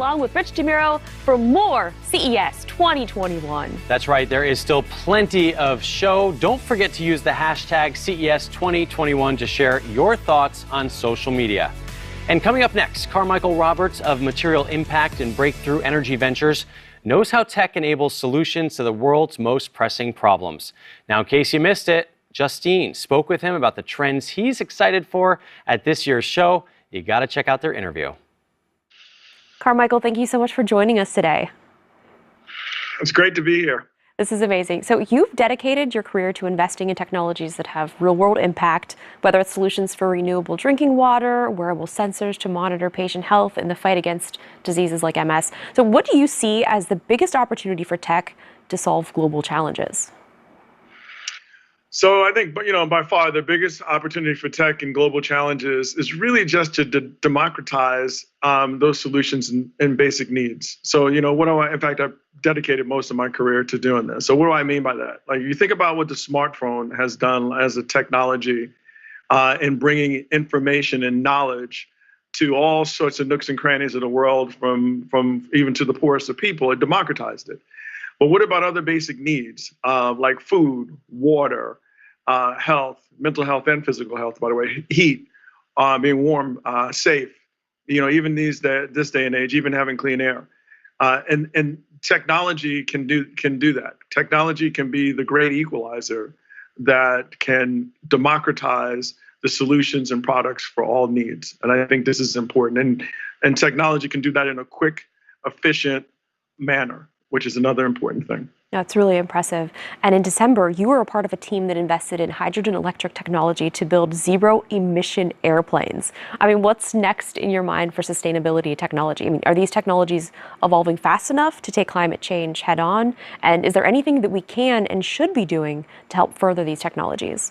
along with Rich DeMuro for more CES 2021. That's right. There is still plenty of show. Don't forget to use the hashtag CES 2021 to share your thoughts on social media. And coming up next, Carmichael Roberts of Material Impact and Breakthrough Energy Ventures knows how tech enables solutions to the world's most pressing problems. Now, in case you missed it, Justine spoke with him about the trends he's excited for at this year's show. You got to check out their interview. Carmichael, thank you so much for joining us today. It's great to be here. This is amazing. So you've dedicated your career to investing in technologies that have real-world impact, whether it's solutions for renewable drinking water, wearable sensors to monitor patient health in the fight against diseases like MS. So what do you see as the biggest opportunity for tech to solve global challenges? So I think, by far the biggest opportunity for tech and global challenges is really just to democratize those solutions and basic needs. So, in fact, I've dedicated most of my career to doing this. So what do I mean by that? Like, you think about what the smartphone has done as a technology in bringing information and knowledge to all sorts of nooks and crannies of the world, from even to the poorest of people. It democratized it. But what about other basic needs like food, water, health, mental health and physical health, by the way, heat, being warm, safe, even this day and age, even having clean air. And technology can do that. Technology can be the great equalizer that can democratize the solutions and products for all needs. And I think this is important. And technology can do that in a quick, efficient manner, which is another important thing. That's really impressive. And in December, you were a part of a team that invested in hydrogen electric technology to build zero-emission airplanes. I mean, what's next in your mind for sustainability technology? I mean, are these technologies evolving fast enough to take climate change head on? And is there anything that we can and should be doing to help further these technologies?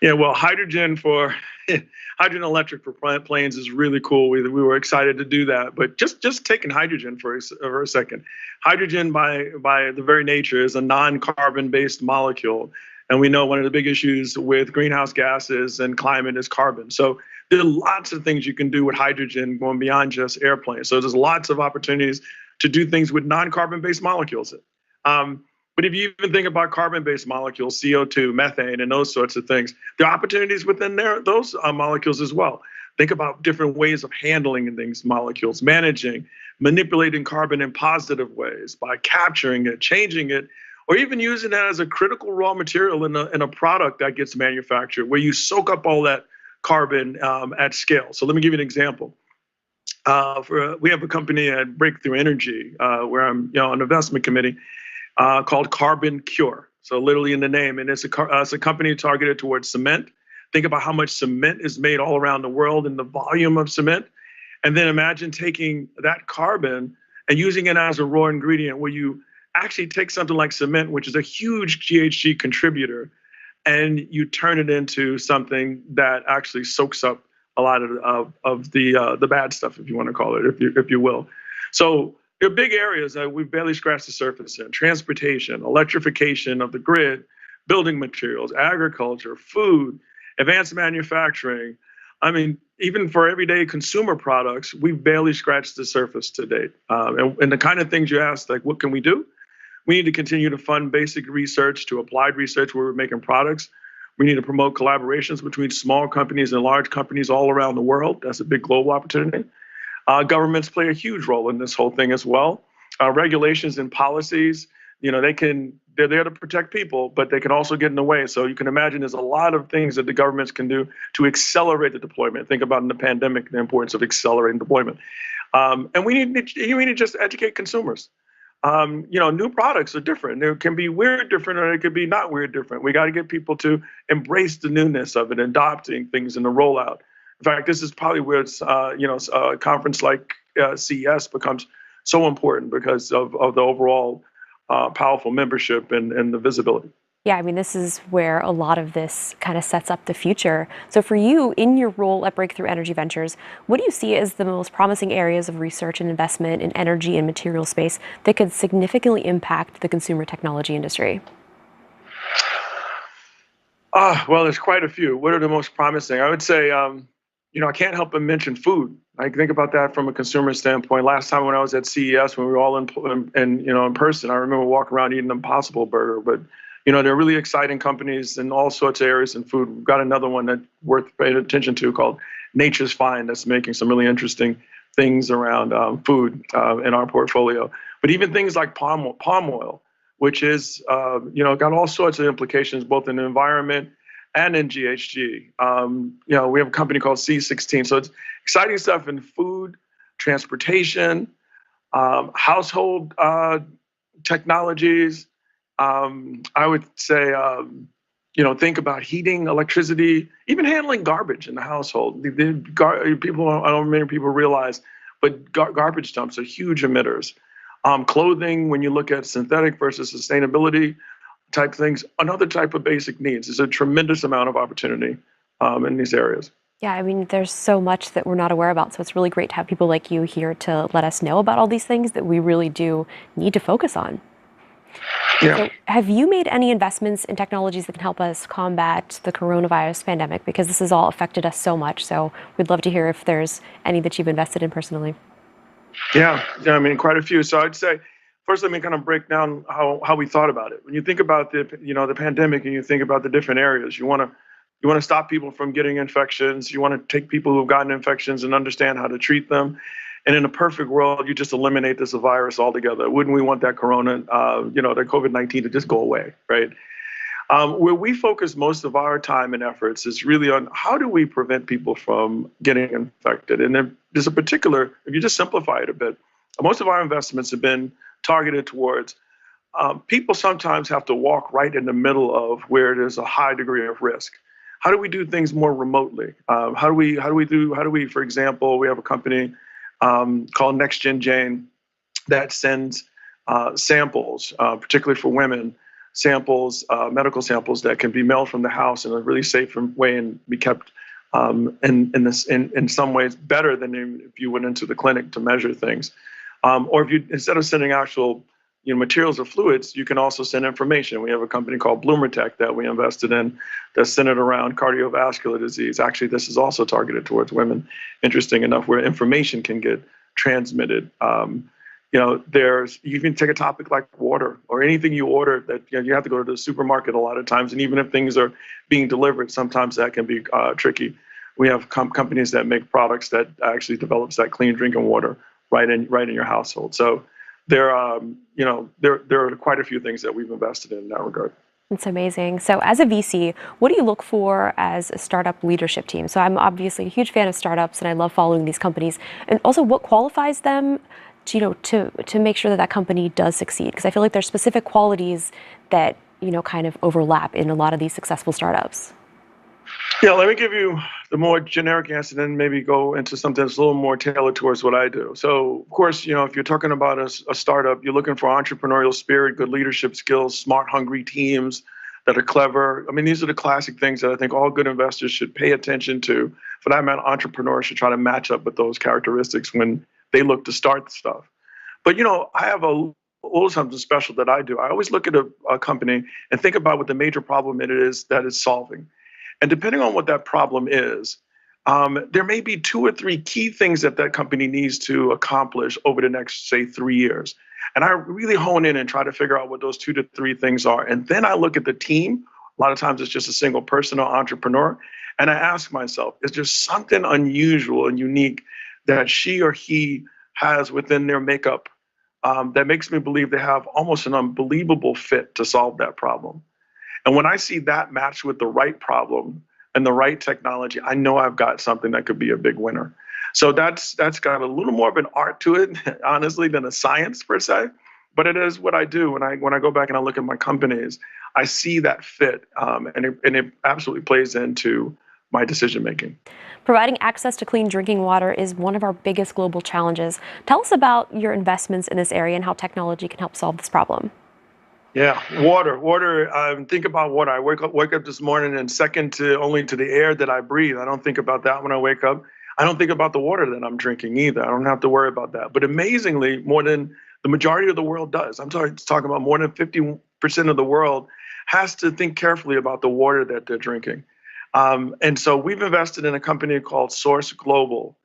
Yeah, well, hydrogen electric for planes is really cool. We were excited to do that. But just taking hydrogen for a second. Hydrogen, by the very nature, is a non-carbon based molecule. And we know one of the big issues with greenhouse gases and climate is carbon. So there are lots of things you can do with hydrogen going beyond just airplanes. So there's lots of opportunities to do things with non-carbon based molecules. But if you even think about carbon-based molecules, CO2, methane, and those sorts of things, there are opportunities within those molecules as well. Think about different ways of handling these molecules, managing, manipulating carbon in positive ways by capturing it, changing it, or even using it as a critical raw material in a product that gets manufactured, where you soak up all that carbon at scale. So let me give you an example. We have a company at Breakthrough Energy, where I'm on the investment committee, called Carbon Cure. So literally in the name, and it's a company targeted towards cement. Think about how much cement is made all around the world and the volume of cement. And then imagine taking that carbon and using it as a raw ingredient, where you actually take something like cement, which is a huge GHG contributor, and you turn it into something that actually soaks up a lot of the bad stuff, if you want to call it, if you will. So there are big areas that we've barely scratched the surface in: transportation, electrification of the grid, building materials, agriculture, food, advanced manufacturing. I mean, even for everyday consumer products, we've barely scratched the surface to date. And the kind of things you asked, like, what can we do? We need to continue to fund basic research to applied research where we're making products. We need to promote collaborations between small companies and large companies all around the world. That's a big global opportunity. Governments play a huge role in this whole thing as well. Regulations and policies, they're there to protect people, but they can also get in the way. So you can imagine there's a lot of things that the governments can do to accelerate the deployment. Think about in the pandemic, the importance of accelerating deployment. And we need to just educate consumers. New products are different. They can be weird different, or they could be not weird different. We got to get people to embrace the newness of it, adopting things in the rollout. In fact, this is probably where a conference like CES becomes so important because of the overall powerful membership and the visibility. Yeah, I mean, this is where a lot of this kind of sets up the future. So for you, in your role at Breakthrough Energy Ventures, what do you see as the most promising areas of research and investment in energy and material space that could significantly impact the consumer technology industry? Well, there's quite a few. What are the most promising? I would say, I can't help but mention food. I think about that from a consumer standpoint. Last time when I was at CES, when we were all in person, I remember walking around eating an Impossible Burger. But they're really exciting companies in all sorts of areas in food. We've got another one that's worth paying attention to called Nature's Fine, that's making some really interesting things around food in our portfolio. But even things like palm oil, which is got all sorts of implications both in the environment and in GHG. We have a company called C16. So it's exciting stuff in food, transportation, household technologies. I would say, think about heating, electricity, even handling garbage in the household. People, I don't know many people realize, but garbage dumps are huge emitters. Clothing, when you look at synthetic versus sustainability type things, another type of basic needs. There's a tremendous amount of opportunity in these areas. Yeah, I mean, there's so much that we're not aware about. So it's really great to have people like you here to let us know about all these things that we really do need to focus on. Yeah. So have you made any investments in technologies that can help us combat the coronavirus pandemic? Because this has all affected us so much. So we'd love to hear if there's any that you've invested in personally. Yeah, I mean, quite a few. So I'd say, first, let me kind of break down how we thought about it. When you think about the pandemic and you think about the different areas, you want to stop people from getting infections. You want to take people who've gotten infections and understand how to treat them. And in a perfect world, you just eliminate this virus altogether. Wouldn't we want that the COVID-19 to just go away, right? Where we focus most of our time and efforts is really on how do we prevent people from getting infected. And then there's a particular, if you just simplify it a bit, most of our investments have been targeted towards people sometimes have to walk right in the middle of where there's a high degree of risk. How do we do things more remotely? How do we, for example, we have a company called Next Gen Jane that sends samples, particularly for women, medical samples that can be mailed from the house in a really safe way and be kept in some ways better than if you went into the clinic to measure things. Or if you, instead of sending actual materials or fluids, you can also send information. We have a company called Bloomertech that we invested in that's centered around cardiovascular disease. Actually, this is also targeted towards women, interesting enough, where information can get transmitted. You can take a topic like water or anything you order that you have to go to the supermarket a lot of times. And even if things are being delivered, sometimes that can be tricky. We have companies that make products that actually develops that clean drinking water right in your household. So there are quite a few things that we've invested in that regard. It's amazing. So as a VC, what do you look for as a startup leadership team? So I'm obviously a huge fan of startups and I love following these companies. And also what qualifies them to make sure that company does succeed? Because I feel like there's specific qualities that, kind of overlap in a lot of these successful startups. Yeah, let me give you the more generic answer, then maybe go into something that's a little more tailored towards what I do. So, of course, if you're talking about a startup, you're looking for entrepreneurial spirit, good leadership skills, smart, hungry teams that are clever. I mean, these are the classic things that I think all good investors should pay attention to. For that matter, entrepreneurs should try to match up with those characteristics when they look to start stuff. But, I have a little something special that I do. I always look at a company and think about what the major problem it is that it's solving. And depending on what that problem is, there may be 2 or 3 key things that company needs to accomplish over the next, say, 3 years. And I really hone in and try to figure out what those 2 to 3 things are. And then I look at the team. A lot of times it's just a single person or entrepreneur. And I ask myself, is there something unusual and unique that she or he has within their makeup that makes me believe they have almost an unbelievable fit to solve that problem? And when I see that matched with the right problem and the right technology, I know I've got something that could be a big winner. So that's got a little more of an art to it, honestly, than a science per se. But it is what I do. When I go back and I look at my companies, I see that fit, and it absolutely plays into my decision making. Providing access to clean drinking water is one of our biggest global challenges. Tell us about your investments in this area and how technology can help solve this problem. Yeah, water. Think about water. I wake up this morning and second only to the air that I breathe. I don't think about that when I wake up. I don't think about the water that I'm drinking either. I don't have to worry about that. But amazingly, more than the majority of the world does. I'm talking about more than 50% of the world has to think carefully about the water that they're drinking. And so we've invested in a company called Source Global.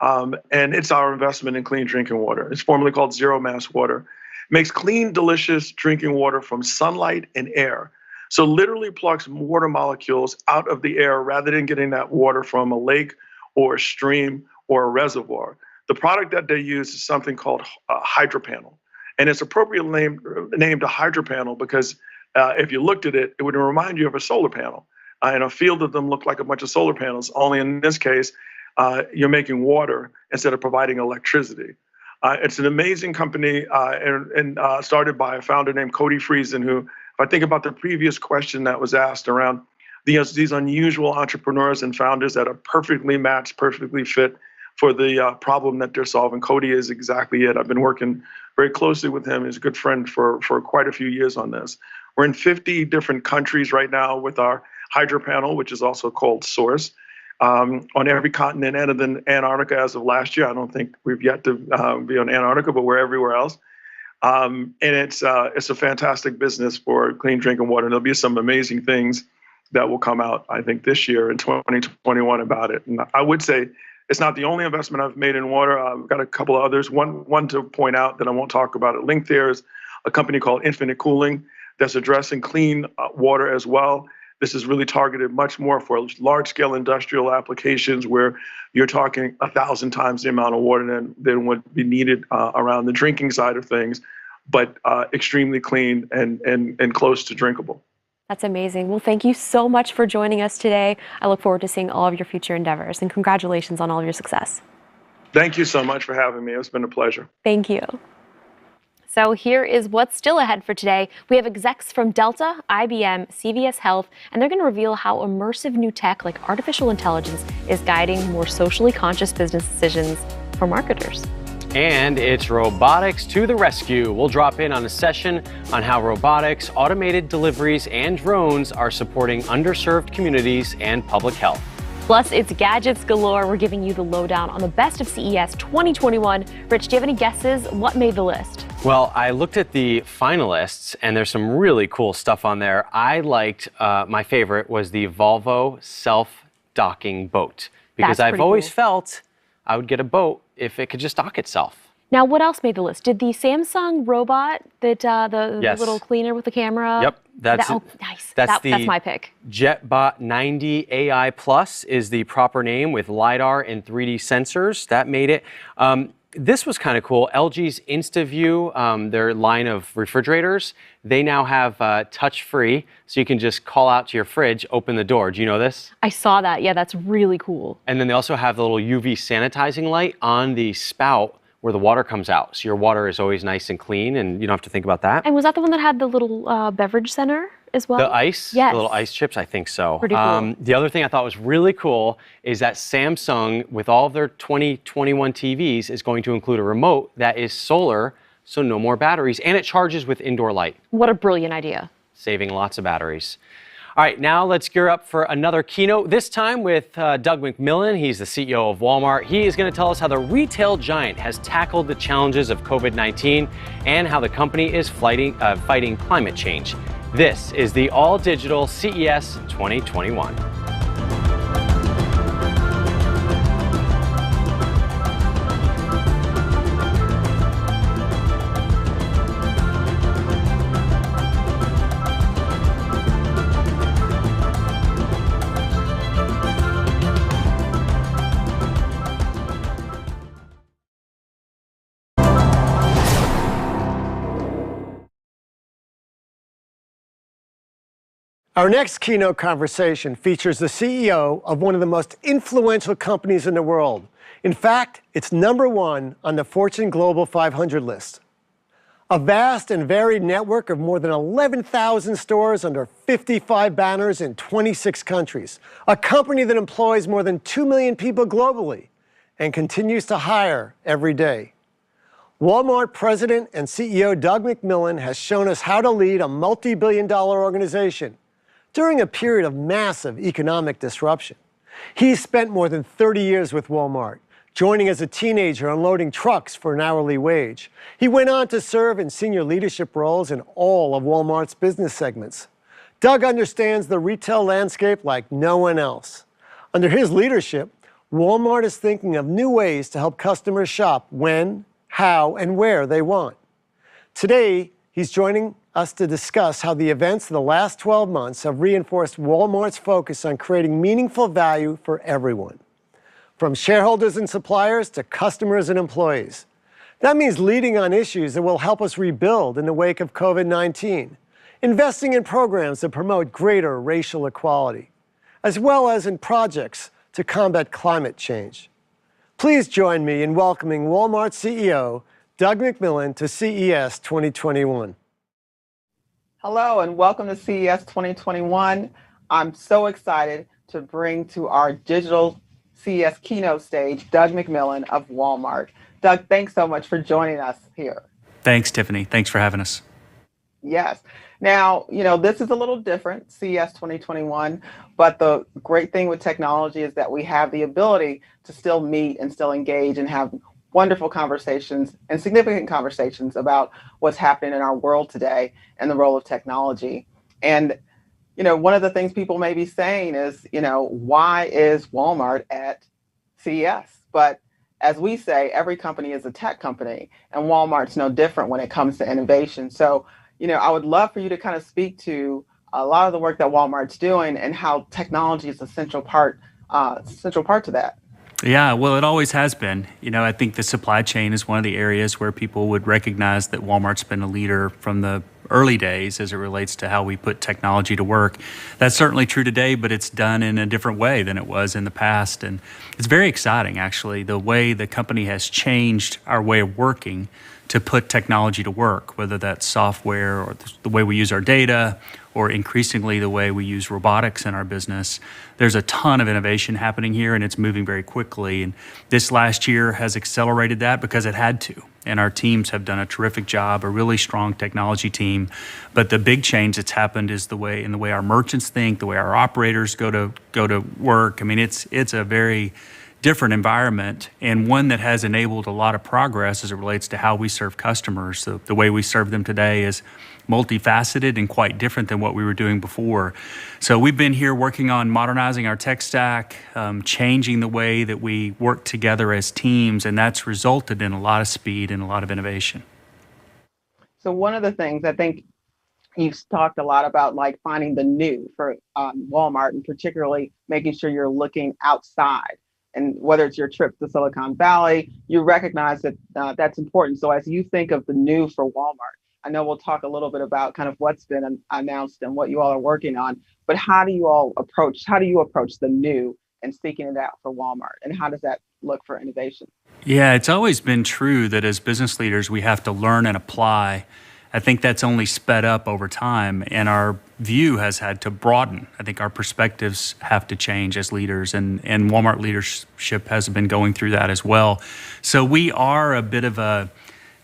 And it's our investment in clean drinking water. It's formerly called Zero Mass Water. Makes clean, delicious drinking water from sunlight and air. So literally plucks water molecules out of the air rather than getting that water from a lake or a stream or a reservoir. The product that they use is something called HydroPanel. And it's appropriately named a HydroPanel because if you looked at it, it would remind you of a solar panel. And a field of them look like a bunch of solar panels, only in this case, you're making water instead of providing electricity. It's an amazing company and started by a founder named Cody Friesen, who, if I think about the previous question that was asked around these unusual entrepreneurs and founders that are perfectly matched, perfectly fit for the problem that they're solving, Cody is exactly it. I've been working very closely with him. He's a good friend for quite a few years on this. We're in 50 different countries right now with our HydroPanel, which is also called Source. On every continent other than Antarctica as of last year. I don't think we've yet to be on Antarctica, but we're everywhere else. And it's a fantastic business for clean drinking water. And there'll be some amazing things that will come out, I think, this year in 2021 about it. And I would say it's not the only investment I've made in water. I've got a couple of others. One to point out that I won't talk about at length there is a company called Infinite Cooling that's addressing clean water as well. This is really targeted much more for large-scale industrial applications where you're talking 1,000 times the amount of water than would be needed around the drinking side of things, but extremely clean and close to drinkable. That's amazing. Well, thank you so much for joining us today. I look forward to seeing all of your future endeavors, and congratulations on all of your success. Thank you so much for having me. It's been a pleasure. Thank you. So here is what's still ahead for today. We have execs from Delta, IBM, CVS Health, and they're going to reveal how immersive new tech like artificial intelligence is guiding more socially conscious business decisions for marketers. And it's robotics to the rescue. We'll drop in on a session on how robotics, automated deliveries, and drones are supporting underserved communities and public health. Plus, it's gadgets galore. We're giving you the lowdown on the best of CES 2021. Rich, do you have any guesses? What made the list? Well, I looked at the finalists, and there's some really cool stuff on there. I liked, my favorite was the Volvo self-docking boat, because I've always felt I would get a boat if it could just dock itself. Now, what else made the list? Did the Samsung robot, that the little cleaner with the camera? Yep, nice. That's my pick. JetBot 90 AI Plus is the proper name with LiDAR and 3D sensors. That made it. This was kind of cool. LG's InstaView, their line of refrigerators, they now have touch-free, so you can just call out to your fridge, open the door. Do you know this? I saw that. Yeah, that's really cool. And then they also have the little UV sanitizing light on the spout where the water comes out. So your water is always nice and clean, and you don't have to think about that. And was that the one that had the little beverage center as well? The ice? Yes. The little ice chips? I think so. Pretty cool. The other thing I thought was really cool is that Samsung, with all of their 2021 TVs, is going to include a remote that is solar, so no more batteries, and it charges with indoor light. What a brilliant idea. Saving lots of batteries. All right, now let's gear up for another keynote, this time with Doug McMillon. He's the CEO of Walmart. He is going to tell us how the retail giant has tackled the challenges of COVID-19 and how the company is fighting climate change. This is the all-digital CES 2021. Our next keynote conversation features the CEO of one of the most influential companies in the world. In fact, it's #1 on the Fortune Global 500 list. A vast and varied network of more than 11,000 stores under 55 banners in 26 countries. A company that employs more than 2 million people globally and continues to hire every day. Walmart President and CEO Doug McMillon has shown us how to lead a multi-billion-dollar organization during a period of massive economic disruption. He's spent more than 30 years with Walmart, joining as a teenager unloading trucks for an hourly wage. He went on to serve in senior leadership roles in all of Walmart's business segments. Doug understands the retail landscape like no one else. Under his leadership, Walmart is thinking of new ways to help customers shop when, how, and where they want. Today, he's joining us to discuss how the events of the last 12 months have reinforced Walmart's focus on creating meaningful value for everyone, from shareholders and suppliers to customers and employees. That means leading on issues that will help us rebuild in the wake of COVID-19, investing in programs that promote greater racial equality, as well as in projects to combat climate change. Please join me in welcoming Walmart CEO Doug McMillon to CES 2021. Hello and welcome to CES 2021. I'm so excited to bring to our digital CES keynote stage Doug McMillon of Walmart. Doug, thanks so much for joining us here. Thanks, Tiffany. Thanks for having us. Yes. Now, this is a little different, CES 2021, but the great thing with technology is that we have the ability to still meet and still engage and have wonderful conversations and significant conversations about what's happening in our world today and the role of technology. And, one of the things people may be saying is, why is Walmart at CES? But as we say, every company is a tech company, and Walmart's no different when it comes to innovation. So, I would love for you to kind of speak to a lot of the work that Walmart's doing and how technology is a central part to that. Yeah, well, it always has been. I think the supply chain is one of the areas where people would recognize that Walmart's been a leader from the early days as it relates to how we put technology to work. That's certainly true today, but it's done in a different way than it was in the past. And it's very exciting, actually, the way the company has changed our way of working to put technology to work, whether that's software or the way we use our data, or increasingly the way we use robotics in our business. There's a ton of innovation happening here, and it's moving very quickly. And this last year has accelerated that because it had to. And our teams have done a terrific job, a really strong technology team. But the big change that's happened is the way our merchants think, the way our operators go to work. I mean, it's a very different environment, and one that has enabled a lot of progress as it relates to how we serve customers. So the way we serve them today is multifaceted and quite different than what we were doing before. So we've been here working on modernizing our tech stack, changing the way that we work together as teams, and that's resulted in a lot of speed and a lot of innovation. So one of the things I think you've talked a lot about, like finding the new for Walmart, and particularly making sure you're looking outside. And whether it's your trip to Silicon Valley, you recognize that that's important. So as you think of the new for Walmart, I know we'll talk a little bit about kind of what's been announced and what you all are working on, but how do you approach the new and seeking it out for Walmart? And how does that look for innovation? Yeah, it's always been true that as business leaders, we have to learn and apply. I think that's only sped up over time, and our view has had to broaden. I think our perspectives have to change as leaders, and Walmart leadership has been going through that as well. So we are a bit of a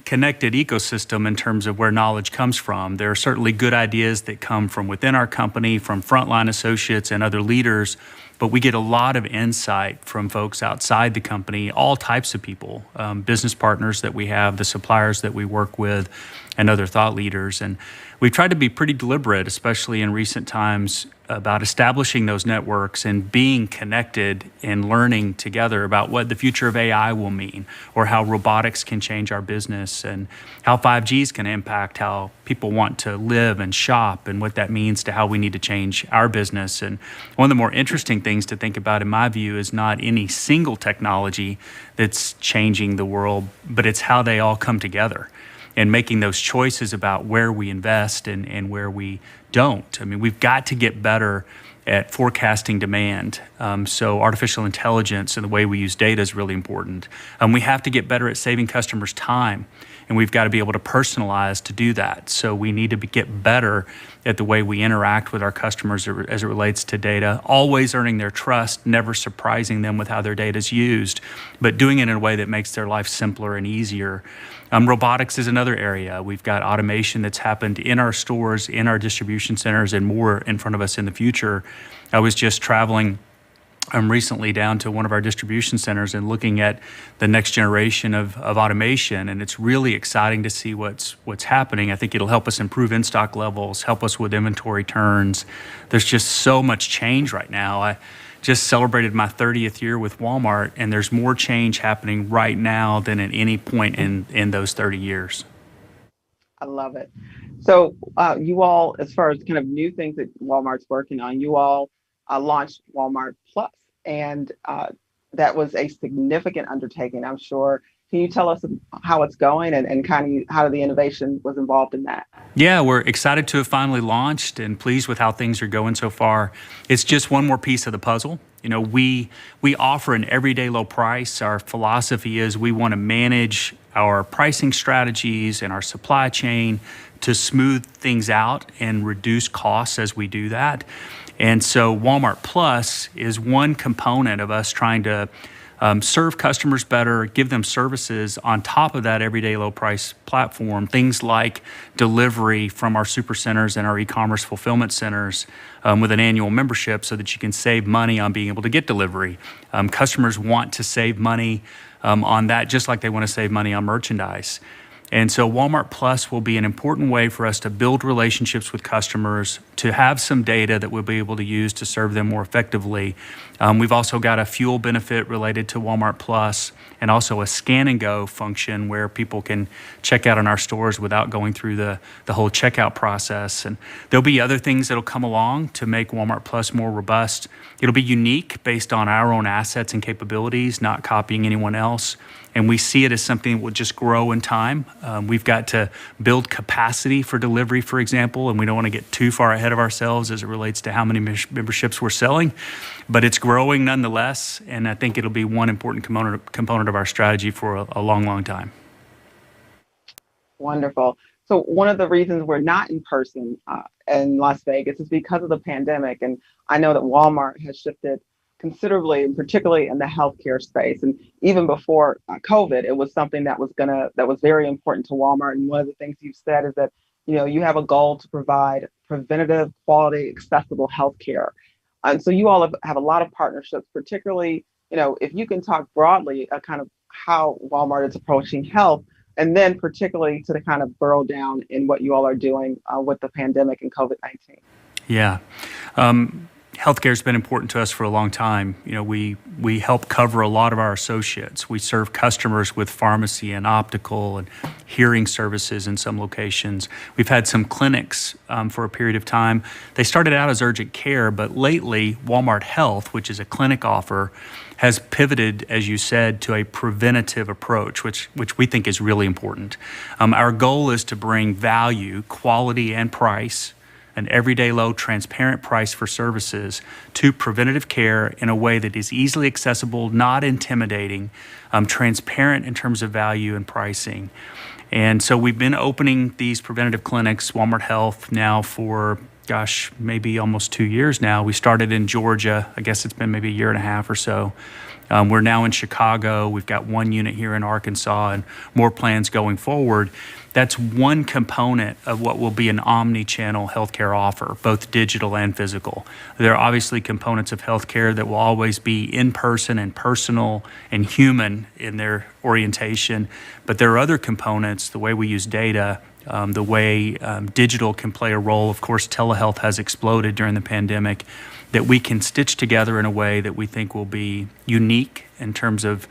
connected ecosystem in terms of where knowledge comes from. There are certainly good ideas that come from within our company, from frontline associates and other leaders, but we get a lot of insight from folks outside the company, all types of people, business partners that we have, the suppliers that we work with, and other thought leaders. And we've tried to be pretty deliberate, especially in recent times, about establishing those networks and being connected and learning together about what the future of AI will mean, or how robotics can change our business, and how 5G is going to impact how people want to live and shop, and what that means to how we need to change our business. And one of the more interesting things to think about, in my view, is not any single technology that's changing the world, but it's how they all come together, and making those choices about where we invest and where we don't. I mean, we've got to get better at forecasting demand. So artificial intelligence and the way we use data is really important. We have to get better at saving customers time, and we've got to be able to personalize to do that. So we need to get better at the way we interact with our customers as it relates to data, always earning their trust, never surprising them with how their data is used, but doing it in a way that makes their life simpler and easier. Robotics is another area. We've got automation that's happened in our stores, in our distribution centers, and more in front of us in the future. I was just traveling recently down to one of our distribution centers and looking at the next generation of automation, and it's really exciting to see what's happening. I think it'll help us improve in-stock levels, help us with inventory turns. There's just so much change right now. just celebrated my 30th year with Walmart, and there's more change happening right now than at any point in those 30 years. I love it. So you all, as far as kind of new things that Walmart's working on, you all launched Walmart Plus, and that was a significant undertaking, I'm sure. Can you tell us how it's going and kind of how the innovation was involved in that? Yeah, we're excited to have finally launched and pleased with how things are going so far. It's just one more piece of the puzzle. You know, we offer an everyday low price. Our philosophy is we want to manage our pricing strategies and our supply chain to smooth things out and reduce costs as we do that. And so Walmart Plus is one component of us trying to serve customers better, give them services on top of that everyday low price platform, things like delivery from our supercenters and our e-commerce fulfillment centers with an annual membership so that you can save money on being able to get delivery. Customers want to save money on that just like they want to save money on merchandise. And so Walmart Plus will be an important way for us to build relationships with customers, to have some data that we'll be able to use to serve them more effectively. We've also got a fuel benefit related to Walmart Plus, and also a scan and go function where people can check out in our stores without going through the whole checkout process. And there'll be other things that'll come along to make Walmart Plus more robust. It'll be unique based on our own assets and capabilities, not copying anyone else. And we see it as something that will just grow in time. We've got to build capacity for delivery, for example, and we don't want to get too far ahead of ourselves as it relates to how many memberships we're selling. But it's growing nonetheless, and I think it'll be one important component of our strategy for a long, long time. Wonderful. So one of the reasons we're not in person in Las Vegas is because of the pandemic. And I know that Walmart has shifted considerably, and particularly in the healthcare space. And even before COVID, it was something that was very important to Walmart. And one of the things you've said is that, you know, you have a goal to provide preventative, quality, accessible healthcare. And so you all have a lot of partnerships, particularly, you know, if you can talk broadly kind of how Walmart is approaching health, and then particularly to the kind of burrow down in what you all are doing with the pandemic and COVID-19. Yeah. Healthcare has been important to us for a long time. You know, we help cover a lot of our associates. We serve customers with pharmacy and optical and hearing services in some locations. We've had some clinics for a period of time. They started out as urgent care, but lately Walmart Health, which is a clinic offer, has pivoted, as you said, to a preventative approach, which we think is really important. Our goal is to bring value, quality, and price, an everyday low, transparent price for services, to preventative care in a way that is easily accessible, not intimidating, transparent in terms of value and pricing. And so we've been opening these preventative clinics, Walmart Health, now for, maybe almost 2 years now. We started in Georgia. I guess it's been maybe a year and a half or so. We're now in Chicago. We've got one unit here in Arkansas and more plans going forward. That's one component of what will be an omni-channel healthcare offer, both digital and physical. There are obviously components of healthcare that will always be in-person and personal and human in their orientation, but there are other components, the way we use data, the way digital can play a role. Of course, telehealth has exploded during the pandemic, that we can stitch together in a way that we think will be unique in terms of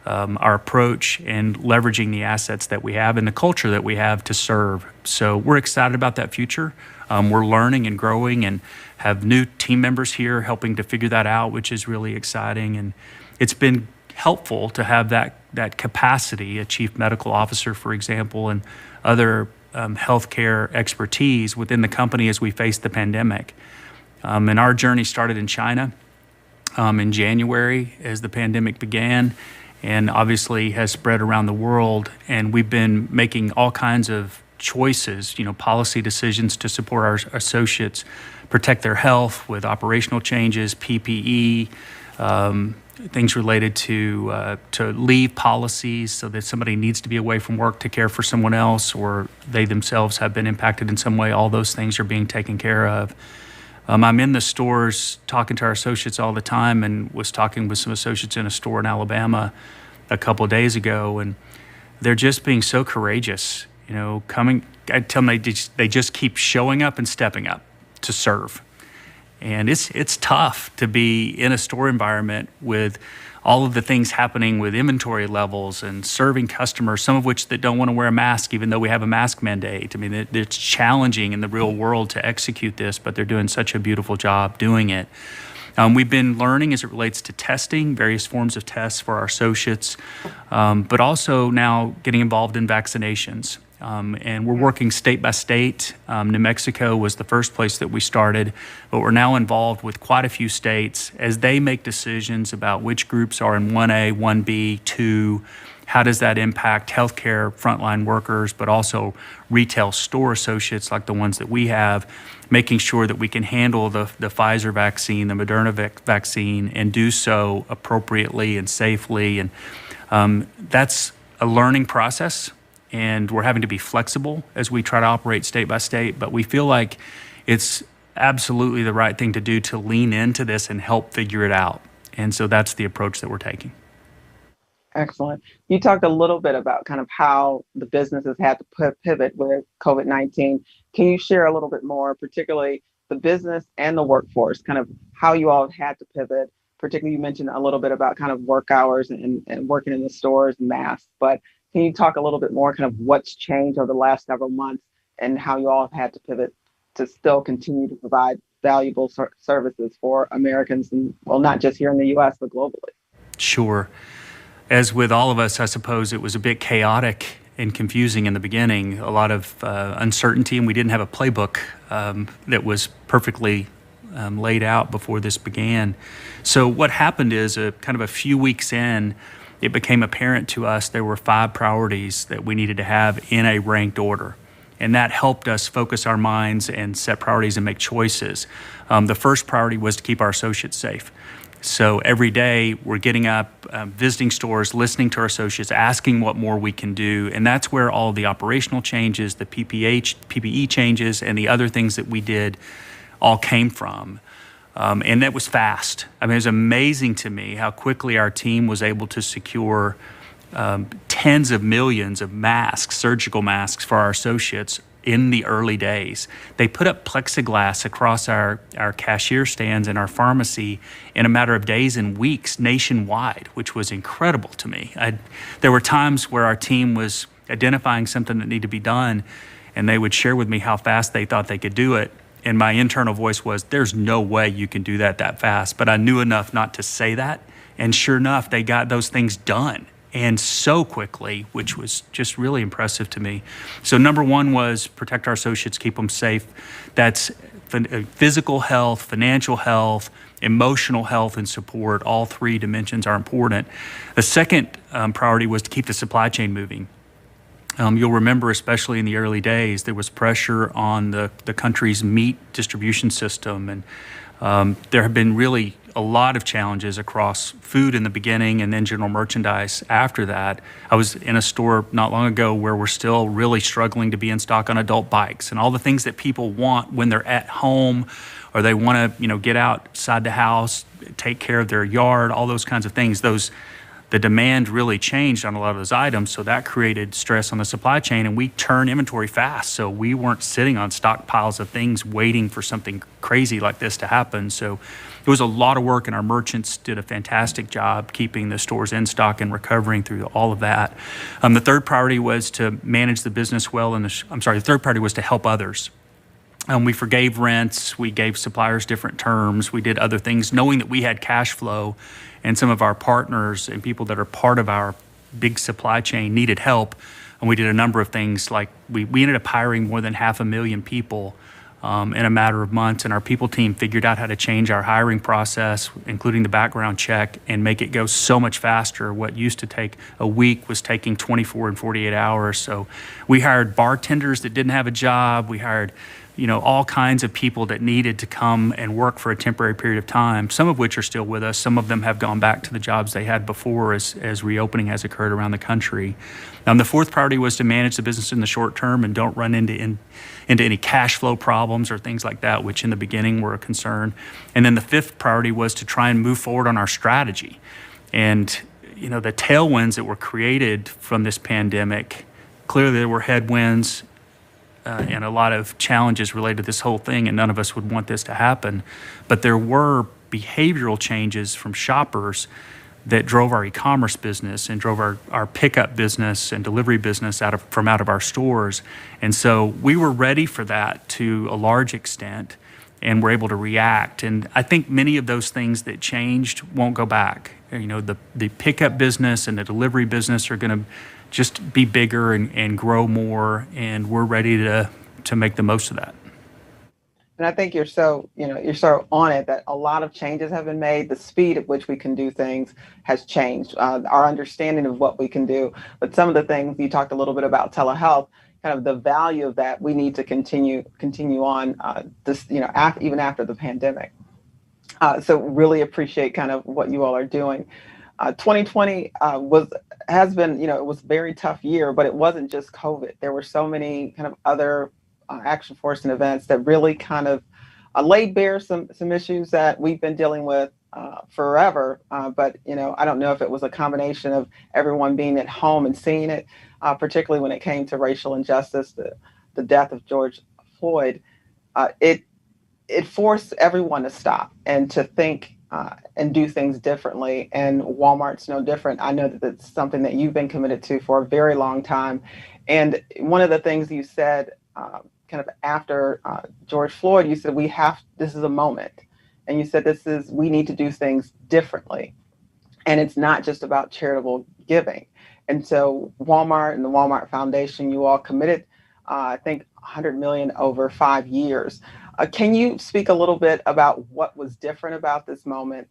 our approach and leveraging the assets that we have and the culture that we have to serve. So we're excited about that future. We're learning and growing and have new team members here helping to figure that out, which is really exciting. And it's been helpful to have that capacity, a chief medical officer, for example, and other healthcare expertise within the company as we face the pandemic. And our journey started in China in January as the pandemic began, and obviously has spread around the world. And we've been making all kinds of choices, policy decisions to support our associates, protect their health with operational changes, PPE, things related to leave policies, so that somebody needs to be away from work to care for someone else, or they themselves have been impacted in some way. All those things are being taken care of. I'm in the stores talking to our associates all the time, and was talking with some associates in a store in Alabama a couple of days ago, and they're just being so courageous. I tell them they just keep showing up and stepping up to serve. And it's tough to be in a store environment with all of the things happening with inventory levels and serving customers, some of which that don't want to wear a mask, even though we have a mask mandate. I mean, it's challenging in the real world to execute this, but they're doing such a beautiful job doing it. We've been learning as it relates to testing, various forms of tests for our associates, but also now getting involved in vaccinations. And we're working state by state. New Mexico was the first place that we started, but we're now involved with quite a few states as they make decisions about which groups are in 1A, 1B, 2. How does that impact healthcare frontline workers, but also retail store associates like the ones that we have, making sure that we can handle the Pfizer vaccine, the Moderna vaccine, and do so appropriately and safely. And that's a learning process. And we're having to be flexible as we try to operate state by state, but we feel like it's absolutely the right thing to do to lean into this and help figure it out. And so that's the approach that we're taking. Excellent. You talked a little bit about kind of how the businesses had to pivot with COVID-19. Can you share a little bit more, particularly the business and the workforce, kind of how you all had to pivot? Particularly, you mentioned a little bit about kind of work hours and working in the stores and masks, but can you talk a little bit more kind of what's changed over the last several months and how you all have had to pivot to still continue to provide valuable services for Americans, and well, not just here in the U.S., but globally? Sure. As with all of us, I suppose it was a bit chaotic and confusing in the beginning, a lot of uncertainty, and we didn't have a playbook that was perfectly laid out before this began. So what happened is kind of a few weeks in, it became apparent to us there were 5 priorities that we needed to have in a ranked order. And that helped us focus our minds and set priorities and make choices. The first priority was to keep our associates safe. So every day we're getting up, visiting stores, listening to our associates, asking what more we can do. And that's where all the operational changes, the PPE changes, and the other things that we did all came from. And that was fast. I mean, it was amazing to me how quickly our team was able to secure tens of millions of masks, surgical masks for our associates in the early days. They put up plexiglass across our cashier stands and our pharmacy in a matter of days and weeks nationwide, which was incredible to me. There were times where our team was identifying something that needed to be done, and they would share with me how fast they thought they could do it. And my internal voice was, there's no way you can do that fast. But I knew enough not to say that. And sure enough, they got those things done, and so quickly, which was just really impressive to me. So number one was protect our associates, keep them safe. That's physical health, financial health, emotional health, and support. All 3 dimensions are important. The second priority was to keep the supply chain moving. You'll remember, especially in the early days, there was pressure on the country's meat distribution system. And there have been really a lot of challenges across food in the beginning and then general merchandise after that. I was in a store not long ago where we're still really struggling to be in stock on adult bikes and all the things that people want when they're at home or they want to, get outside the house, take care of their yard, all those kinds of things. The demand really changed on a lot of those items, so that created stress on the supply chain, and we turn inventory fast, so we weren't sitting on stockpiles of things waiting for something crazy like this to happen. So it was a lot of work, and our merchants did a fantastic job keeping the stores in stock and recovering through all of that. The third priority was to manage the business well, the third priority was to help others. We forgave rents, we gave suppliers different terms, we did other things, knowing that we had cash flow and some of our partners and people that are part of our big supply chain needed help. And we did a number of things, like we ended up hiring more than 500,000 people in a matter of months, and our people team figured out how to change our hiring process, including the background check, and make it go so much faster. What used to take a week was taking 24 and 48 hours. So we hired bartenders that didn't have a job. We hired all kinds of people that needed to come and work for a temporary period of time, some of which are still with us. Some of them have gone back to the jobs they had before as reopening has occurred around the country. The fourth priority was to manage the business in the short term and don't run into any cash flow problems or things like that, which in the beginning were a concern. And then the fifth priority was to try and move forward on our strategy. And, the tailwinds that were created from this pandemic, clearly there were headwinds. and a lot of challenges related to this whole thing, and none of us would want this to happen. But there were behavioral changes from shoppers that drove our e-commerce business and drove our pickup business and delivery business out of our stores. And so we were ready for that to a large extent, and we're able to react. And I think many of those things that changed won't go back. You know, the pickup business and the delivery business are going to just be bigger and grow more, and we're ready to make the most of that. And I think you're so on it that a lot of changes have been made. The speed at which we can do things has changed. Our understanding of what we can do. But some of the things you talked a little bit about telehealth, kind of the value of that, we need to continue on even after the pandemic. So really appreciate kind of what you all are doing. 2020 has been, it was a very tough year, but it wasn't just COVID. There were so many kind of other action force and events that really kind of laid bare some issues that we've been dealing with forever. But I don't know if it was a combination of everyone being at home and seeing it, particularly when it came to racial injustice, the death of George Floyd. It forced everyone to stop and to think and do things differently. And Walmart's no different. I know that it's something that you've been committed to for a very long time. And one of the things you said kind of after George Floyd, you said, this is a moment. And you said, we need to do things differently. And it's not just about charitable giving. And so Walmart and the Walmart Foundation, you all committed, I think, $100 million over 5 years. Can you speak a little bit about what was different about this moment,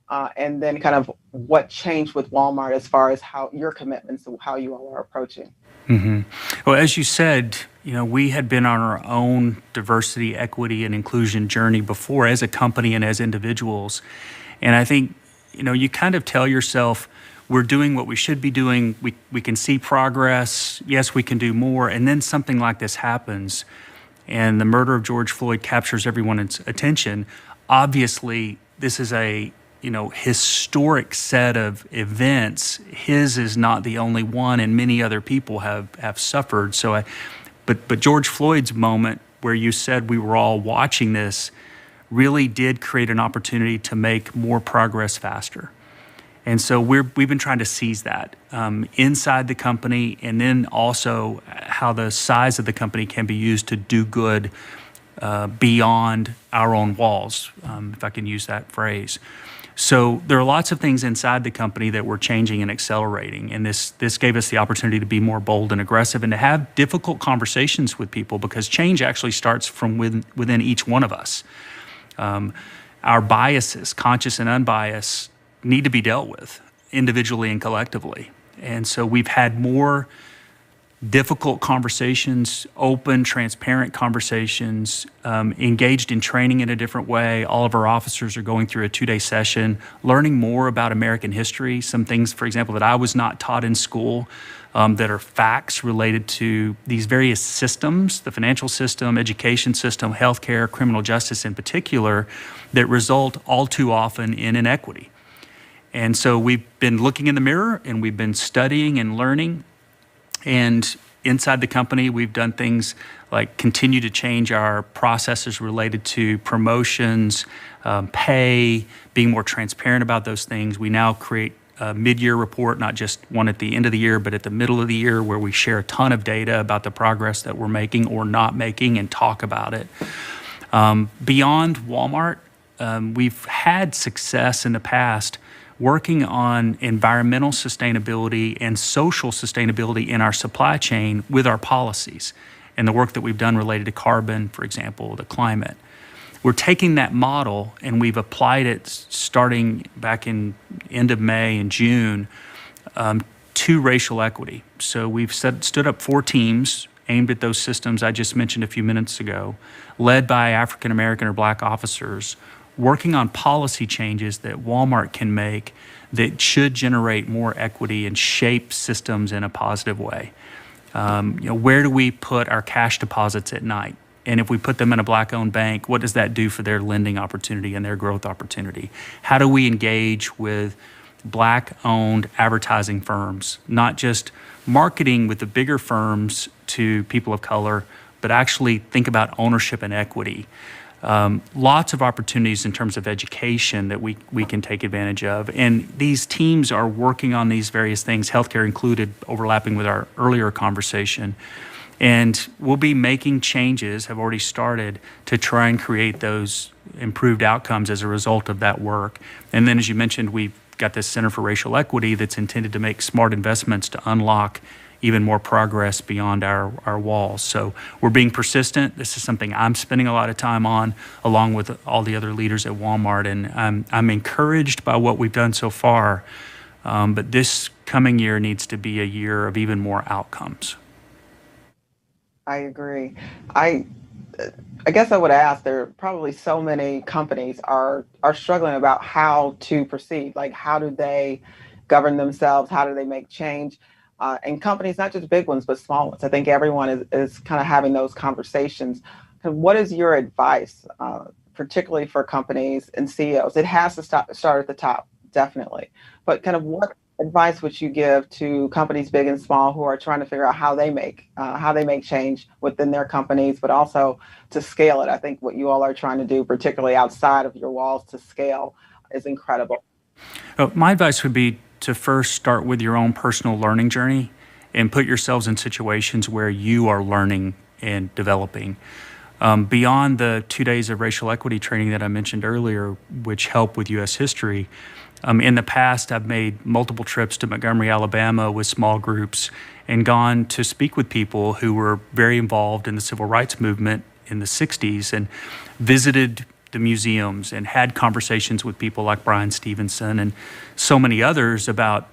and then kind of what changed with Walmart as far as how your commitments and how you all are approaching? Mm-hmm. Well, as you said, we had been on our own diversity, equity, and inclusion journey before as a company and as individuals. And I think, you kind of tell yourself, we're doing what we should be doing. We can see progress. Yes, we can do more. And then something like this happens, and the murder of George Floyd captures everyone's attention. Obviously, this is a historic set of events. His is not the only one, and many other people have suffered. So, but George Floyd's moment, where you said we were all watching this, really did create an opportunity to make more progress faster. And so we've been trying to seize that inside the company, and then also how the size of the company can be used to do good beyond our own walls, if I can use that phrase. So there are lots of things inside the company that we're changing and accelerating, and this gave us the opportunity to be more bold and aggressive and to have difficult conversations with people, because change actually starts from within each one of us. Our biases, conscious and unbiased, need to be dealt with individually and collectively. And so we've had more difficult conversations, open, transparent conversations, engaged in training in a different way. All of our officers are going through a 2-day session, learning more about American history, some things, for example, that I was not taught in school, that are facts related to these various systems, the financial system, education system, healthcare, criminal justice in particular, that result all too often in inequity. And so we've been looking in the mirror, and we've been studying and learning. And inside the company, we've done things like continue to change our processes related to promotions, pay, being more transparent about those things. We now create a mid-year report, not just one at the end of the year, but at the middle of the year, where we share a ton of data about the progress that we're making or not making and talk about it. Beyond Walmart, we've had success in the past working on environmental sustainability and social sustainability in our supply chain with our policies and the work that we've done related to carbon, for example, the climate. We're taking that model and we've applied it starting back in end of May and June to racial equity. So we've stood up 4 teams aimed at those systems I just mentioned a few minutes ago, led by African American or Black officers, working on policy changes that Walmart can make that should generate more equity and shape systems in a positive way. Where do we put our cash deposits at night? And if we put them in a Black-owned bank, what does that do for their lending opportunity and their growth opportunity? How do we engage with Black-owned advertising firms, not just marketing with the bigger firms to people of color, but actually think about ownership and equity. Lots of opportunities in terms of education that we can take advantage of. And these teams are working on these various things, healthcare included, overlapping with our earlier conversation. And we'll be making changes, have already started, to try and create those improved outcomes as a result of that work. And then, as you mentioned, we've got this Center for Racial Equity that's intended to make smart investments to unlock even more progress beyond our walls. So we're being persistent. This is something I'm spending a lot of time on, along with all the other leaders at Walmart. And I'm encouraged by what we've done so far. But this coming year needs to be a year of even more outcomes. I agree. I guess I would ask, there are probably so many companies are struggling about how to proceed. Like, how do they govern themselves? How do they make change? And companies, not just big ones, but small ones. I think everyone is kind of having those conversations. What is your advice, particularly for companies and CEOs? It has to start at the top, definitely. But kind of what advice would you give to companies big and small who are trying to figure out how they make change within their companies, but also to scale it? I think what you all are trying to do, particularly outside of your walls, to scale is incredible. My advice would be to first start with your own personal learning journey and put yourselves in situations where you are learning and developing. Beyond the 2 days of racial equity training that I mentioned earlier, which help with U.S. history, in the past, I've made multiple trips to Montgomery, Alabama with small groups and gone to speak with people who were very involved in the civil rights movement in the 60s and visited the museums and had conversations with people like Brian Stevenson and so many others about,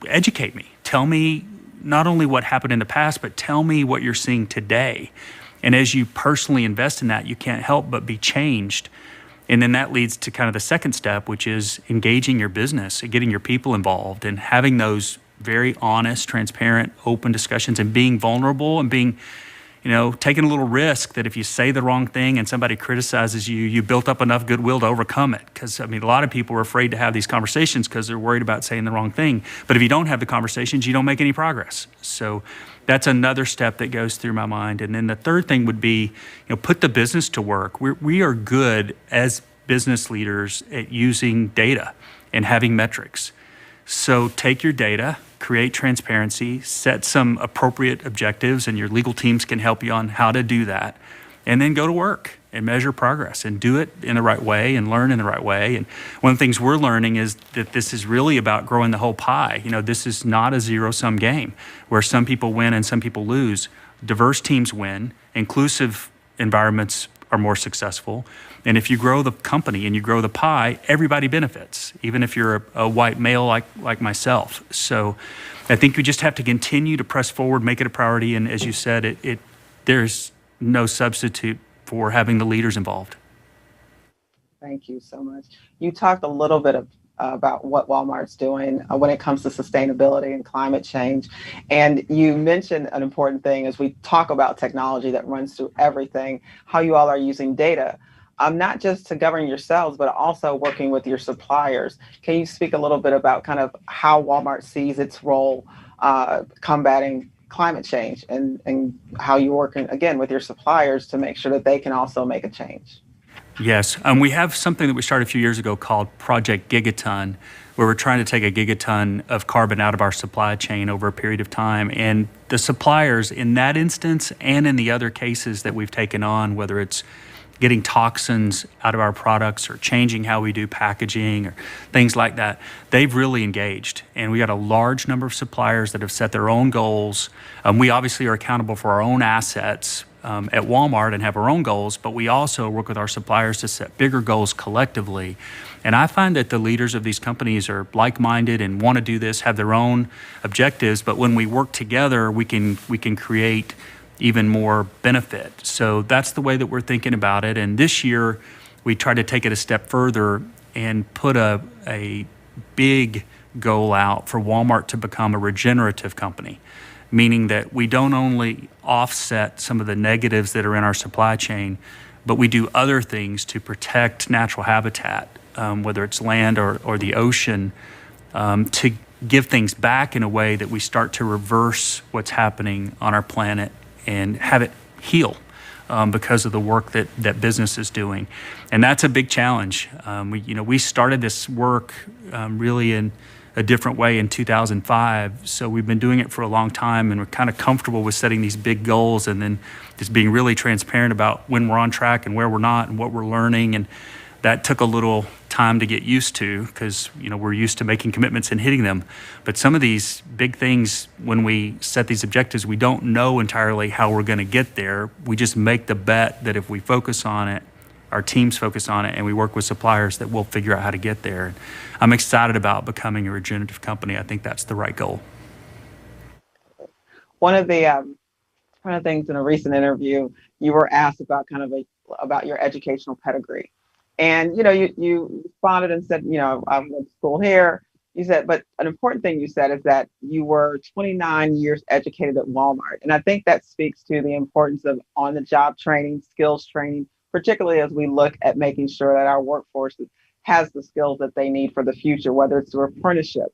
educate me. Tell me not only what happened in the past, but tell me what you're seeing today. And as you personally invest in that, you can't help but be changed. And then that leads to kind of the second step, which is engaging your business and getting your people involved and having those very honest, transparent, open discussions and being vulnerable and being, taking a little risk that if you say the wrong thing and somebody criticizes you, you built up enough goodwill to overcome it. Because, a lot of people are afraid to have these conversations because they're worried about saying the wrong thing. But if you don't have the conversations, you don't make any progress. So that's another step that goes through my mind. And then the third thing would be, put the business to work. We are good as business leaders at using data and having metrics. So take your data, create transparency, set some appropriate objectives, and your legal teams can help you on how to do that. And then go to work and measure progress and do it in the right way and learn in the right way. And one of the things we're learning is that this is really about growing the whole pie. This is not a zero-sum game where some people win and some people lose. Diverse teams win. Inclusive environments are more successful. And if you grow the company and you grow the pie, everybody benefits, even if you're a white male like myself. So I think we just have to continue to press forward, make it a priority. And as you said, there's no substitute for having the leaders involved. Thank you so much. You talked a little bit about what Walmart's doing when it comes to sustainability and climate change. And you mentioned an important thing as we talk about technology that runs through everything, how you all are using data, not just to govern yourselves, but also working with your suppliers. Can you speak a little bit about kind of how Walmart sees its role combating climate change and how you're working, again, with your suppliers to make sure that they can also make a change? Yes, we have something that we started a few years ago called Project Gigaton, where we're trying to take a gigaton of carbon out of our supply chain over a period of time. And the suppliers in that instance and in the other cases that we've taken on, whether it's getting toxins out of our products or changing how we do packaging or things like that, they've really engaged. And we got a large number of suppliers that have set their own goals. We obviously are accountable for our own assets at Walmart and have our own goals, but we also work with our suppliers to set bigger goals collectively. And I find that the leaders of these companies are like-minded and want to do this, have their own objectives, but when we work together, we can create even more benefit. So that's the way that we're thinking about it. And this year, we try to take it a step further and put a big goal out for Walmart to become a regenerative company, meaning that we don't only offset some of the negatives that are in our supply chain, but we do other things to protect natural habitat, whether it's land or the ocean, to give things back in a way that we start to reverse what's happening on our planet and have it heal because of the work that business is doing. And that's a big challenge. We started this work really in a different way in 2005. So we've been doing it for a long time, and we're kind of comfortable with setting these big goals and then just being really transparent about when we're on track and where we're not and what we're learning. And that took a little time to get used to because we're used to making commitments and hitting them. But some of these big things, when we set these objectives, we don't know entirely how we're going to get there. We just make the bet that if we focus on it, our teams focus on it, and we work with suppliers, that we'll figure out how to get there. I'm excited about becoming a regenerative company. I think that's the right goal. One of the things in a recent interview, you were asked about about your educational pedigree. And, you responded and said, I went to school here. You said, but an important thing you said is that you were 29 years educated at Walmart. And I think that speaks to the importance of on-the-job training, skills training, particularly as we look at making sure that our workforce has the skills that they need for the future, whether it's through apprenticeships.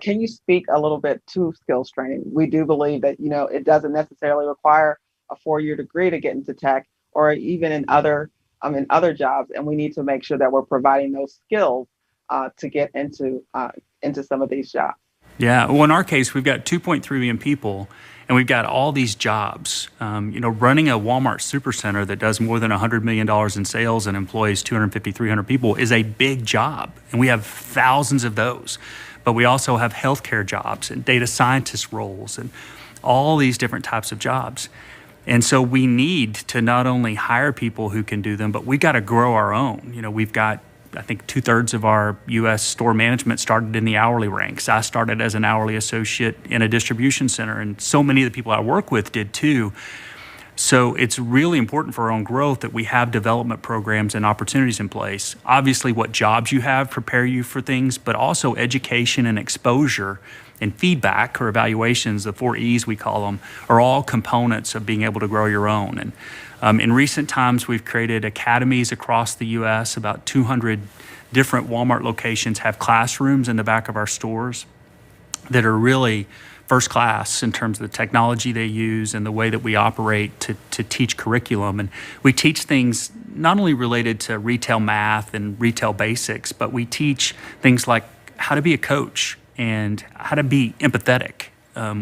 Can you speak a little bit to skills training? We do believe that, it doesn't necessarily require a 4-year degree to get into tech or even in other jobs. And we need to make sure that we're providing those skills to get into some of these jobs. Yeah, well, in our case, we've got 2.3 million people, and we've got all these jobs. Running a Walmart supercenter that does more than $100 million in sales and employs 250, 300 people is a big job, and we have thousands of those. But we also have healthcare jobs and data scientist roles and all these different types of jobs. And so we need to not only hire people who can do them, but we got to grow our own. We've got, I think, 2/3 of our U.S. store management started in the hourly ranks. I started as an hourly associate in a distribution center, and so many of the people I work with did too. So it's really important for our own growth that we have development programs and opportunities in place. Obviously, what jobs you have prepare you for things, but also education and exposure and feedback or evaluations, the 4 E's we call them, are all components of being able to grow your own. And in recent times, we've created academies across the U.S. About 200 different Walmart locations have classrooms in the back of our stores that are really first class in terms of the technology they use and the way that we operate to teach curriculum. And we teach things not only related to retail math and retail basics, but we teach things like how to be a coach and how to be empathetic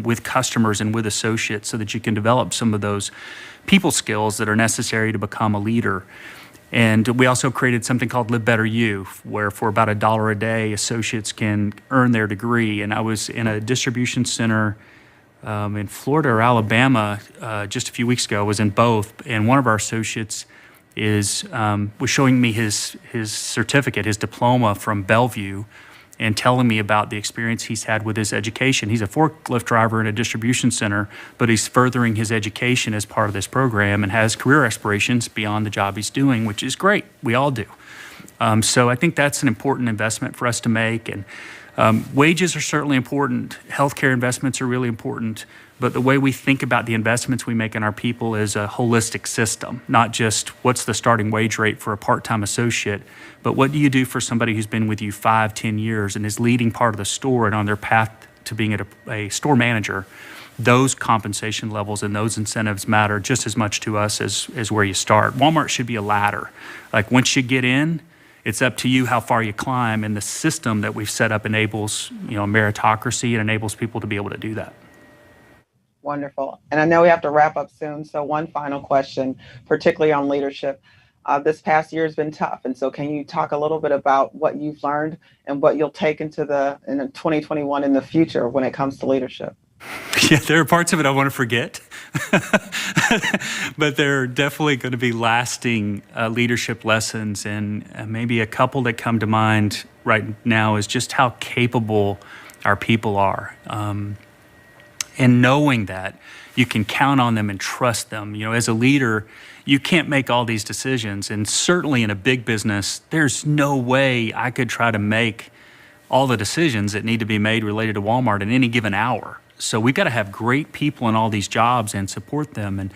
with customers and with associates so that you can develop some of those people skills that are necessary to become a leader. And we also created something called Live Better You, where for about $1 a day, associates can earn their degree. And I was in a distribution center in Florida or Alabama just a few weeks ago. I was in both, and one of our associates was showing me his certificate, his diploma from Bellevue, and telling me about the experience he's had with his education. He's a forklift driver in a distribution center, but he's furthering his education as part of this program and has career aspirations beyond the job he's doing, which is great. We all do. So I think that's an important investment for us to make. And wages are certainly important. Healthcare investments are really important. But the way we think about the investments we make in our people is a holistic system, not just what's the starting wage rate for a part-time associate, but what do you do for somebody who's been with you 5, 10 years and is leading part of the store and on their path to being a store manager. Those compensation levels and those incentives matter just as much to us as where you start. Walmart should be a ladder. Like once you get in, it's up to you how far you climb, and the system that we've set up enables meritocracy and enables people to be able to do that. Wonderful. And I know we have to wrap up soon. So one final question, particularly on leadership. This past year has been tough. And so can you talk a little bit about what you've learned and what you'll take into in 2021 in the future when it comes to leadership? Yeah, there are parts of it I want to forget, but there are definitely going to be lasting leadership lessons. And maybe a couple that come to mind right now is just how capable our people are. And knowing that you can count on them and trust them. As a leader, you can't make all these decisions. And certainly in a big business, there's no way I could try to make all the decisions that need to be made related to Walmart in any given hour. So we've got to have great people in all these jobs and support them. And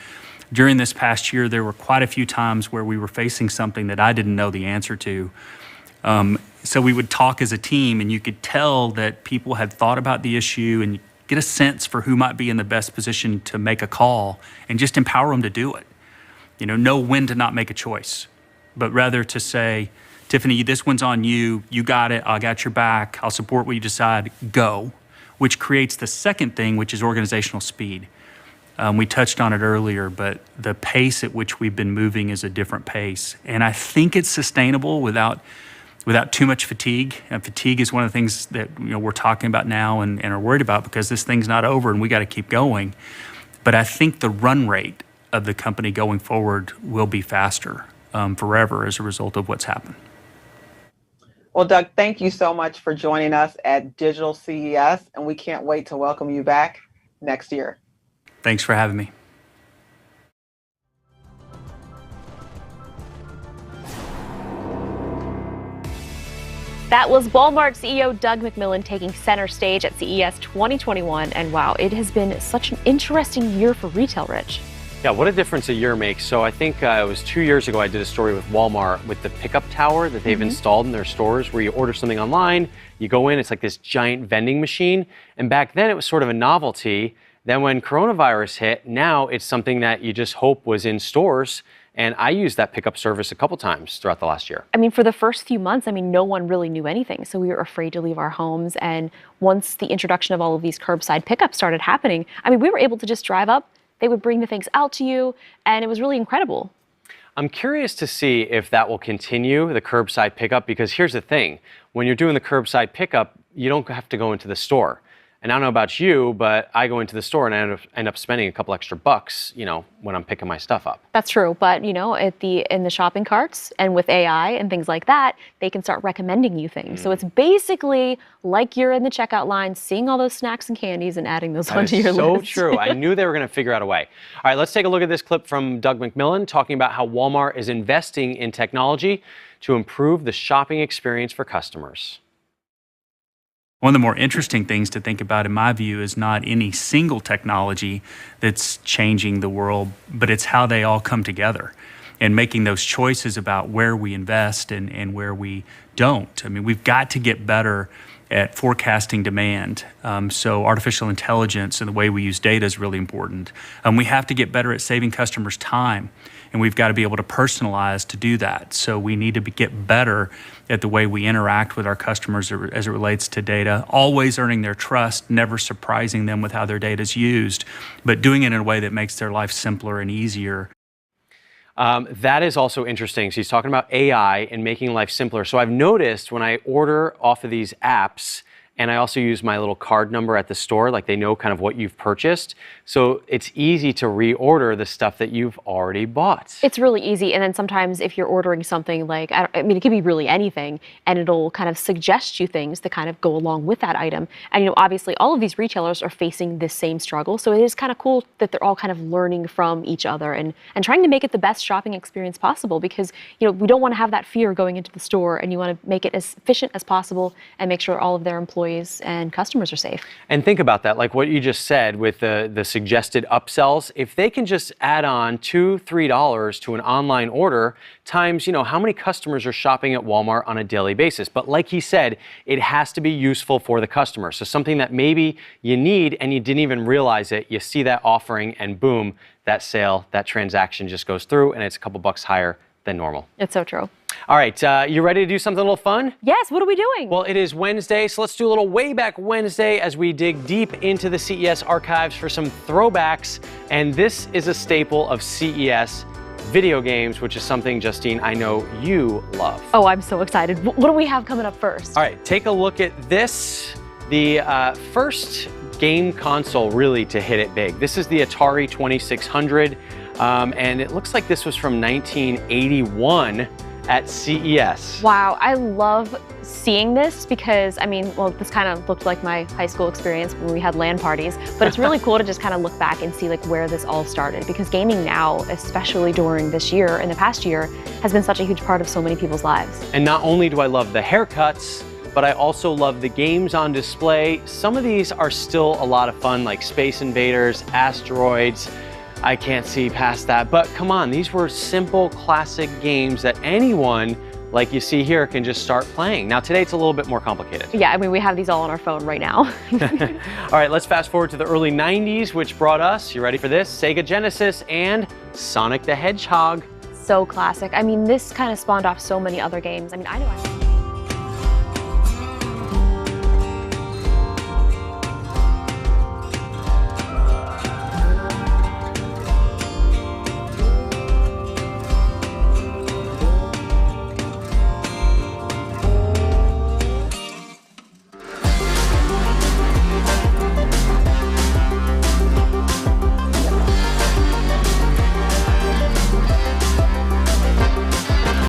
during this past year, there were quite a few times where we were facing something that I didn't know the answer to. So we would talk as a team, and you could tell that people had thought about the issue and get a sense for who might be in the best position to make a call and just empower them to do it. know when to not make a choice, but rather to say, Tiffany, this one's on you. You got it. I got your back. I'll support what you decide. Go, which creates the second thing, which is organizational speed. We touched on it earlier, but the pace at which we've been moving is a different pace. And I think it's sustainable without too much fatigue. And fatigue is one of the things that we're talking about now and are worried about, because this thing's not over and we got to keep going. But I think the run rate of the company going forward will be faster forever as a result of what's happened. Well, Doug, thank you so much for joining us at Digital CES, and we can't wait to welcome you back next year. Thanks for having me. That was Walmart CEO Doug McMillon taking center stage at CES 2021. And wow, it has been such an interesting year for retail, Rich. Yeah, what a difference a year makes. So I think it was 2 years ago I did a story with Walmart with the pickup tower that they've installed in their stores, where you order something online, you go in, it's like this giant vending machine. And back then it was sort of a novelty. Then when coronavirus hit, now it's something that you just hope was in stores. And I used that pickup service a couple times throughout the last year. I mean, for the first few months, no one really knew anything. So we were afraid to leave our homes. And once the introduction of all of these curbside pickups started happening, we were able to just drive up. They would bring the things out to you, and it was really incredible. I'm curious to see if that will continue, the curbside pickup, because here's the thing. When you're doing the curbside pickup, you don't have to go into the store. And I don't know about you, but I go into the store and I end up spending a couple extra bucks, when I'm picking my stuff up. That's true. But, in the shopping carts and with AI and things like that, they can start recommending you things. So it's basically like you're in the checkout line, seeing all those snacks and candies and adding those onto your list. So true. I knew they were going to figure out a way. All right, let's take a look at this clip from Doug McMillon talking about how Walmart is investing in technology to improve the shopping experience for customers. One of the more interesting things to think about, in my view, is not any single technology that's changing the world, but it's how they all come together and making those choices about where we invest and where we don't. We've got to get better at forecasting demand. So artificial intelligence and the way we use data is really important. We have to get better at saving customers time, and we've got to be able to personalize to do that. So we need to get better at the way we interact with our customers as it relates to data, always earning their trust, never surprising them with how their data is used, but doing it in a way that makes their life simpler and easier. That is also interesting. So he's talking about AI and making life simpler. So I've noticed when I order off of these apps, and I also use my little card number at the store, like they know kind of what you've purchased. So it's easy to reorder the stuff that you've already bought. It's really easy. And then sometimes if you're ordering something like, it could be really anything, and it'll kind of suggest you things that kind of go along with that item. And, obviously all of these retailers are facing this same struggle. So it is kind of cool that they're all kind of learning from each other and trying to make it the best shopping experience possible, because, we don't want to have that fear going into the store, and you want to make it as efficient as possible and make sure all of their employees and customers are safe. And think about that, like what you just said with the suggested upsells. If they can just add on $2, $3 to an online order times, how many customers are shopping at Walmart on a daily basis. But like he said, it has to be useful for the customer. So something that maybe you need and you didn't even realize it, you see that offering and boom, that sale, that transaction just goes through, and it's a couple bucks higher than normal. It's so true. All right, you ready to do something a little fun? Yes, what are we doing? Well, it is Wednesday, so let's do a little Way Back Wednesday as we dig deep into the CES archives for some throwbacks. And this is a staple of CES, video games, which is something, Justine, I know you love. Oh, I'm so excited. What do we have coming up first? All right, take a look at this. The first game console really to hit it big. This is the Atari 2600. And it looks like this was from 1981 at CES. Wow, I love seeing this because, this kind of looked like my high school experience when we had LAN parties, but it's really cool to just kind of look back and see where this all started, because gaming now, especially during this year and the past year, has been such a huge part of so many people's lives. And not only do I love the haircuts, but I also love the games on display. Some of these are still a lot of fun, like Space Invaders, Asteroids. I can't see past that, but come on, these were simple classic games that anyone like you see here, can just start playing. Now today it's a little bit more complicated. Yeah, I mean, we have these all on our phone right now. All right, let's fast forward to the early 90s, which brought us, you ready for this? Sega Genesis and Sonic the Hedgehog. So classic. I mean, this kind of spawned off so many other games. I mean, I know